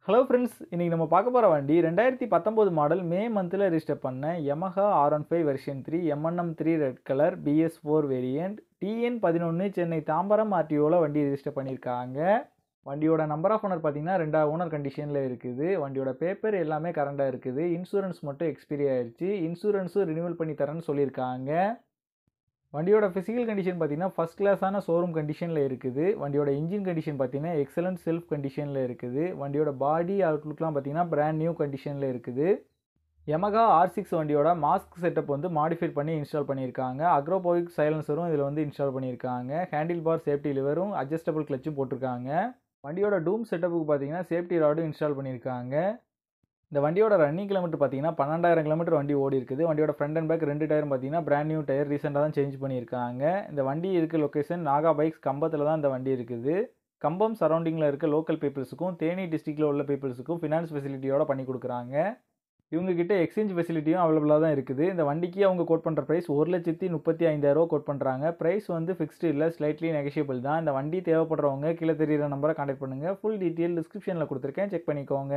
Hello friends, இன்னைக்கு நம்ம பார்க்க போகிற வண்டி 2019 மாடல் மே மந்தில் ரிஜிஸ்டர் பண்ண Yamaha R15 version 3 MNM3 red colour BS4 variant TN11 Chennai Tambaram RTOவில் வண்டி ரிஜிஸ்டர் பண்ணியிருக்காங்க. வண்டியோட நம்பர் ஆஃப் ஓனர் பார்த்தீங்கன்னா 2 ஓனர் கண்டிஷனில் இருக்குது. வண்டியோட பேப்பர் எல்லாமே கரண்டாக இருக்குது. இன்சூரன்ஸ் மட்டும் எக்ஸ்பைரி ஆயிடுச்சு. இன்சூரன்ஸும் ரினியூவல் பண்ணி தரேன்னு சொல்லியிருக்காங்க. வண்டியோட ஃபிசிக்கல் கண்டிஷன் பார்த்தீங்கன்னா ஃபஸ்ட் கிளாஸான ஷோரூம் கண்டிஷனில் இருக்குது. வண்டியோட இன்ஜின் கண்டிஷன் பார்த்தீங்கன்னா எக்ஸலண்ட் செல்ஃப் கண்டிஷனில் இருக்குது. வண்டியோட பாடி அவுட்லுக்லாம் பார்த்தீங்கன்னா பிராண்ட் நியூ கண்டிஷனில் இருக்குது. Yamaha R6 வண்டியோட மாஸ்க் செட்டப் வந்து மாடிஃபை பண்ணி இன்ஸ்டால் பண்ணியிருக்காங்க. akropovic சைலன்சரும் இதில் வந்து இன்ஸ்டால் பண்ணியிருக்காங்க. ஹேண்டில் பார் சேஃப்டி லிவரும் அட்ஜஸ்டபிள் கிளச்சும் போட்டிருக்காங்க. வண்டியோட டூம் செட்டப்புக்கு பார்த்தீங்கன்னா சேஃப்டி ராடும் இன்ஸ்டால் பண்ணியிருக்காங்க. இந்த வண்டியோட ரன்னிங் கிலோமீட்டர் பார்த்தீங்கன்னா 12,000 கிலோமீட்டர் வண்டி ஓடி இருக்குது. வண்டியோட ஃப்ரண்ட் அண்ட் பேக் 2 டயரும் பார்த்தீங்கன்னா பிராண்ட் நியூ டயர் ரீசெண்டாக தான் சேஞ்ச் பண்ணியிருக்காங்க. இந்த வண்டி இருக்க லொக்கேஷன் நாகா பைக்ஸ் கம்பத்தில் தான் இந்த வண்டி இருக்குது. கம்பம் சரௌண்டிங்கில் இருக்க லோக்கல் பீப்புள்ஸுக்கும் தேனி டிஸ்ட்ரிக்டில் உள்ள பீப்புள்ஸுக்கும் ஃபினான்ஸ் ஃபெசிலிட்டியோட பண்ணி கொடுக்குறாங்க. இவங்ககிட்ட எக்ஸ்சேஞ்ச் ஃபெசிலிட்டியும் அவைலபிளாக தான் இருக்குது. இந்த வண்டிக்கு அவங்க கோட் பண்ணுற ப்ரைஸ் 1,35,000 கோட் பண்ணுறாங்க. ப்ரைஸ் வந்து ஃபிக்ஸ்டு இல்லை, ஸ்லைட்லி நெகோஷியபிள் தான். இந்த வண்டி தேவைப்படுறவங்க கீழே தெரியிற நம்பரை கான்டாக்ட் பண்ணுங்கள். ஃபுல் டீட்டெயில் டிஸ்கிரிப்ஷனில் கொடுத்துருக்கேன், செக் பண்ணிக்கோங்க.